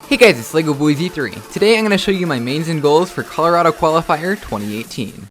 Hey guys, it's LEGO Boy Z3. Today I'm going to show you my mains and goals for Colorado Qualifier 2018.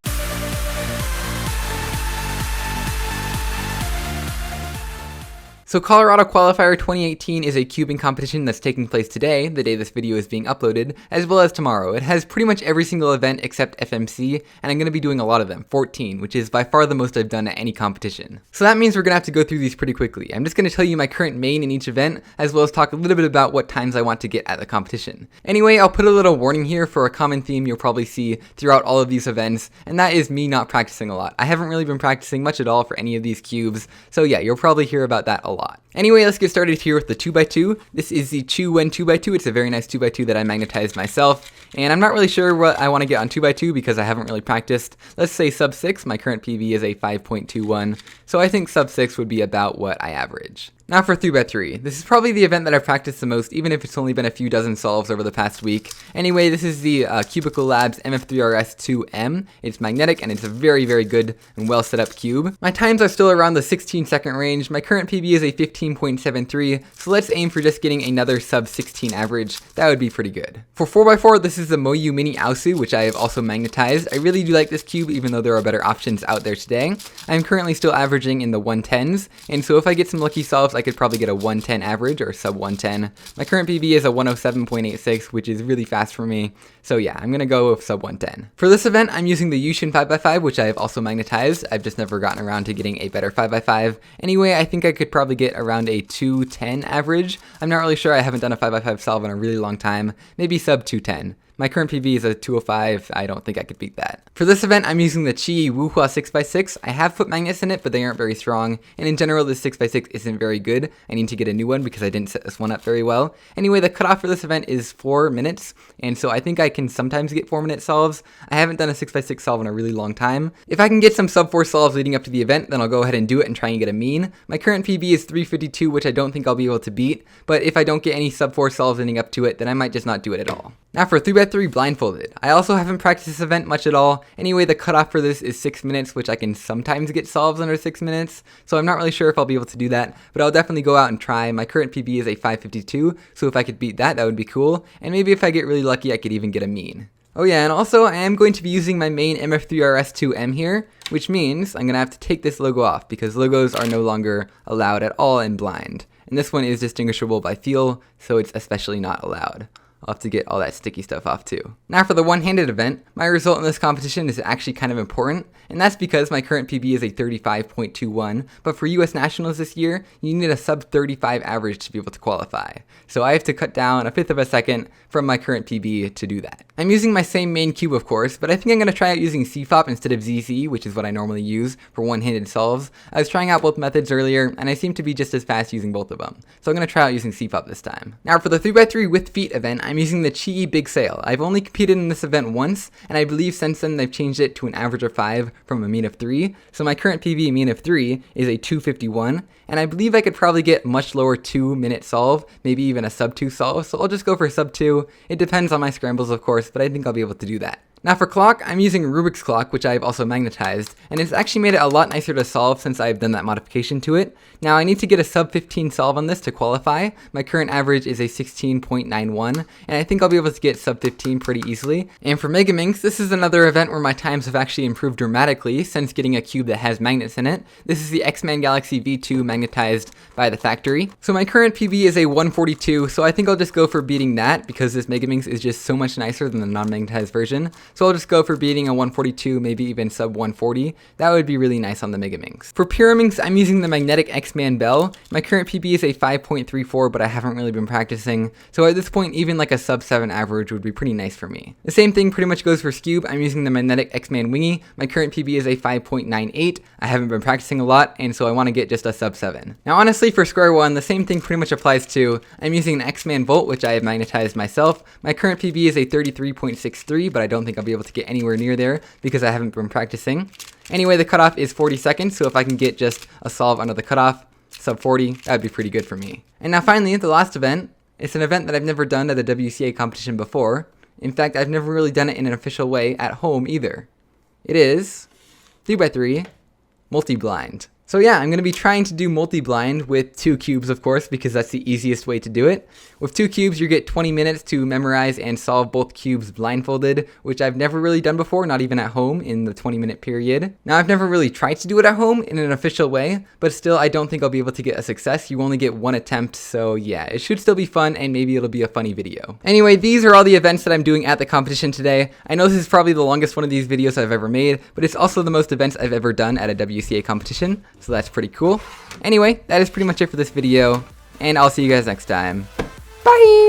So Colorado Qualifier 2018 is a cubing competition that's taking place today, the day this video is being uploaded, as well as tomorrow. It has pretty much every single event except FMC, and I'm going to be doing a lot of them, 14, which is by far the most I've done at any competition. So that means we're going to have to go through these pretty quickly. I'm just going to tell you my current main in each event, as well as talk a little bit about what times I want to get at the competition. Anyway, I'll put a little warning here for a common theme you'll probably see throughout all of these events, and that is me not practicing a lot. I haven't really been practicing much at all for any of these cubes, so yeah, you'll probably hear about that a lot. Anyway, let's get started here with the 2x2. This is the QiYi 2x2. It's a very nice 2x2 that I magnetized myself, and I'm not really sure what I want to get on 2x2 because I haven't really practiced. Let's say sub 6. My current PB is a 5.21, so I think sub 6 would be about what I average. Now for 3x3. This is probably the event that I've practiced the most, even if it's only been a few dozen solves over the past week. Anyway, this is the Cubicle Labs MF3RS2M. It's magnetic and it's a very, very good and well set up cube. My times are still around the 16-second range. My current PB is a 15.73, so let's aim for just getting another sub 16 average. That would be pretty good. For 4x4, this is the Moyu Mini AoSu, which I have also magnetized. I really do like this cube, even though there are better options out there today. I'm currently still averaging in the 110s, and so if I get some lucky solves, I could probably get a 110 average or sub 110. My current PB is a 107.86, which is really fast for me. So yeah, I'm gonna go with sub 110. For this event, I'm using the Yushin 5x5, which I have also magnetized. I've just never gotten around to getting a better 5x5. Anyway, I think I could probably get around a 210 average. I'm not really sure. I haven't done a 5x5 solve in a really long time. Maybe sub 210. My current PB is a 205, I don't think I could beat that. For this event, I'm using the QiYi WuHua 6x6. I have put magnets in it, but they aren't very strong, and in general, this 6x6 isn't very good. I need to get a new one because I didn't set this one up very well. Anyway, the cutoff for this event is 4 minutes, and so I think I can sometimes get 4-minute solves. I haven't done a 6x6 solve in a really long time. If I can get some sub 4 solves leading up to the event, then I'll go ahead and do it and try and get a mean. My current PB is 352, which I don't think I'll be able to beat, but if I don't get any sub 4 solves leading up to it, then I might just not do it at all. Now for 3x3 blindfolded. I also haven't practiced this event much at all. Anyway, the cutoff for this is 6 minutes, which I can sometimes get solves under 6 minutes. So I'm not really sure if I'll be able to do that, but I'll definitely go out and try. My current PB is a 552, so if I could beat that, that would be cool. And maybe if I get really lucky, I could even get a mean. Oh yeah, and also I am going to be using my main MF3RS2M here, which means I'm gonna have to take this logo off because logos are no longer allowed at all in blind. And this one is distinguishable by feel, so it's especially not allowed. I'll have to get all that sticky stuff off too. Now for the one-handed event, my result in this competition is actually kind of important, and that's because my current PB is a 35.21, but for US Nationals this year, you need a sub 35 average to be able to qualify. So I have to cut down a fifth of a second from my current PB to do that. I'm using my same main cube of course, but I think I'm going to try out using CFOP instead of ZZ, which is what I normally use for one-handed solves. I was trying out both methods earlier, and I seem to be just as fast using both of them. So I'm going to try out using CFOP this time. Now for the 3x3 with feet event, I'm using the QiYi Big Sail. I've only competed in this event once, and I believe since then they've changed it to an average of 5 from a mean of 3. So my current PB mean of 3 is a 251, and I believe I could probably get much lower 2-minute solve, maybe even a sub 2 solve, so I'll just go for sub 2. It depends on my scrambles of course, but I think I'll be able to do that. Now for clock, I'm using Rubik's Clock, which I've also magnetized, and it's actually made it a lot nicer to solve since I've done that modification to it. Now I need to get a sub 15 solve on this to qualify. My current average is a 16.91, and I think I'll be able to get sub 15 pretty easily. And for Megaminx, this is another event where my times have actually improved dramatically since getting a cube that has magnets in it. This is the X-Man Galaxy V2 magnetized by the factory. So my current PB is a 142, so I think I'll just go for beating that because this Megaminx is just so much nicer than the non-magnetized version. So I'll just go for beating a 142, maybe even sub 140. That would be really nice on the Megaminx. For Pyraminx, I'm using the Magnetic X-Man Bell. My current PB is a 5.34, but I haven't really been practicing. So at this point, even like a sub 7 average would be pretty nice for me. The same thing pretty much goes for Scube. I'm using the Magnetic X-Man Wingy. My current PB is a 5.98. I haven't been practicing a lot, and so I want to get just a sub 7. Now honestly, for Square One, the same thing pretty much applies to, I'm using an X-Man Volt, which I have magnetized myself. My current PB is a 33.63, but I don't think I'll be able to get anywhere near there because I haven't been practicing. Anyway, the cutoff is 40 seconds, so if I can get just a solve under the cutoff, sub 40, that would be pretty good for me. And now finally, the last event. It's an event that I've never done at a WCA competition before. In fact, I've never really done it in an official way at home either. It is 3x3 multi-blind. So yeah, I'm going to be trying to do multi-blind with 2 cubes, of course, because that's the easiest way to do it. With 2 cubes, you get 20 minutes to memorize and solve both cubes blindfolded, which I've never really done before, not even at home in the 20-minute period. Now, I've never really tried to do it at home in an official way, but still, I don't think I'll be able to get a success. You only get 1 attempt, so yeah, it should still be fun, and maybe it'll be a funny video. Anyway, these are all the events that I'm doing at the competition today. I know this is probably the longest one of these videos I've ever made, but it's also the most events I've ever done at a WCA competition. So that's pretty cool. Anyway, that is pretty much it for this video, and I'll see you guys next time. Bye!